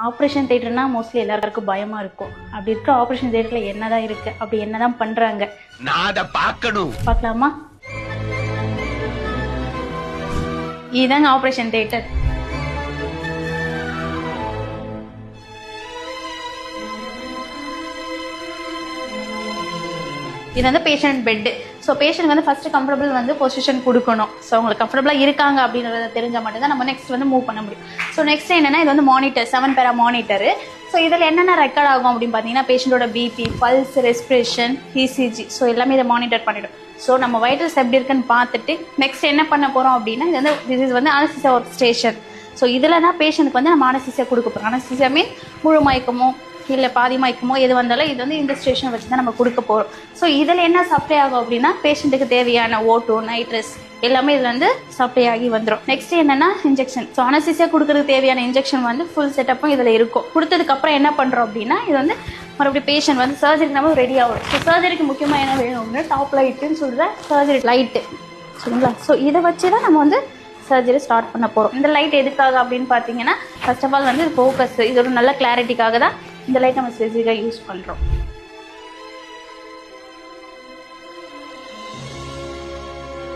Operation தியேட்டர்னா mostly எல்லாருக்கும் பயமா இருக்கும். அப்படி இருக்க ஆப்ரேஷன் தியேட்டர்ல என்னதான் இருக்கு, அப்படி என்னதான் பண்றாங்க நான் அத பார்க்கணும். பார்க்கலாமா? இதுதாங்க ஆப்ரேஷன் தியேட்டர். இது வந்து பேஷண்ட் பெட். ஸோ பேஷண்ட் வந்து ஃபர்ஸ்ட் கம்ஃபர்டபுள் வந்து பொசிஷன் கொடுக்கணும். ஸோ அவங்களுக்கு கம்ஃபர்டபுளாக இருக்காங்க அப்படின்றத தெரிஞ்சால் மட்டும் தான் நம்ம நெக்ஸ்ட் வந்து மூவ் பண்ண முடியும். ஸோ நெக்ஸ்ட் என்னன்னா, இது வந்து மானிட்டர், 7 பேரா மானிட்டரு. ஸோ இதில் என்னென்ன ரெக்கார்ட் ஆகும் அப்படின்னு பார்த்தீங்கன்னா, பேஷண்டோட BP, pulse, respiration, ECG, so எல்லாமே இதை மானிட்டர் பண்ணிடும். ஸோ நம்ம வைட்டல்ஸ் எப்படி இருக்குன்னு பார்த்துட்டு நெக்ஸ்ட் என்ன பண்ண போகிறோம் அப்படின்னா, இது வந்து திஸ் வந்து அனஸ்தீசியா ஒர்க் ஸ்டேஷன். ஸோ இதில் தான் பேஷண்ட்டுக்கு வந்து நம்ம அனஸ்தீசியா கொடுக்க போகிறோம். அனஸ்தீசியா மீன் முழு மயக்கமோ இல்லை பாதி மயக்கமோ எது வந்தாலும் இது வந்து இந்த ஸ்டேஷனை வச்சு தான் நம்ம கொடுக்க போகிறோம். ஸோ இதில் என்ன சப்ளை ஆகும் அப்படின்னா, பேஷண்ட்டுக்கு தேவையான ஓட்டோ, நைட்ரஸ் எல்லாமே இதில் வந்து சப்ளை ஆகி வந்துடும். நெக்ஸ்ட் என்னன்னா இன்ஜெக்ஷன். ஸோ அனஸ்தீசியா கொடுக்கறதுக்கு தேவையான இன்ஜெக்ஷன் வந்து ஃபுல் செட்டப்பும் இதில் இருக்கும். கொடுத்ததுக்கப்புறம் என்ன பண்ணுறோம் அப்படின்னா, இது வந்து மறுபடியும் பேஷண்ட் வந்து சர்ஜரிக்கு நம்ம ரெடி ஆகும். ஸோ சர்ஜரிக்கு முக்கியமாக என்ன வேணும் அப்படின்னா, டாப் லைட்டுன்னு சொல்கிற சர்ஜரி லைட்டு, சரிங்களா? ஸோ இதை வச்சு தான் நம்ம வந்து சர்ஜரி ஸ்டார்ட் பண்ண போகிறோம். இந்த லைட் எதுக்காக அப்படின்னு பார்த்தீங்கன்னா, ஃபர்ஸ்ட் ஆஃப் ஆல் வந்து ஃபோக்கஸ், இது ஒரு நல்ல கிளாரிட்டிக்காக தான் இந்த லைட் நம்ம ஸ்பெசிஃபிக்காக யூஸ் பண்ணுறோம்.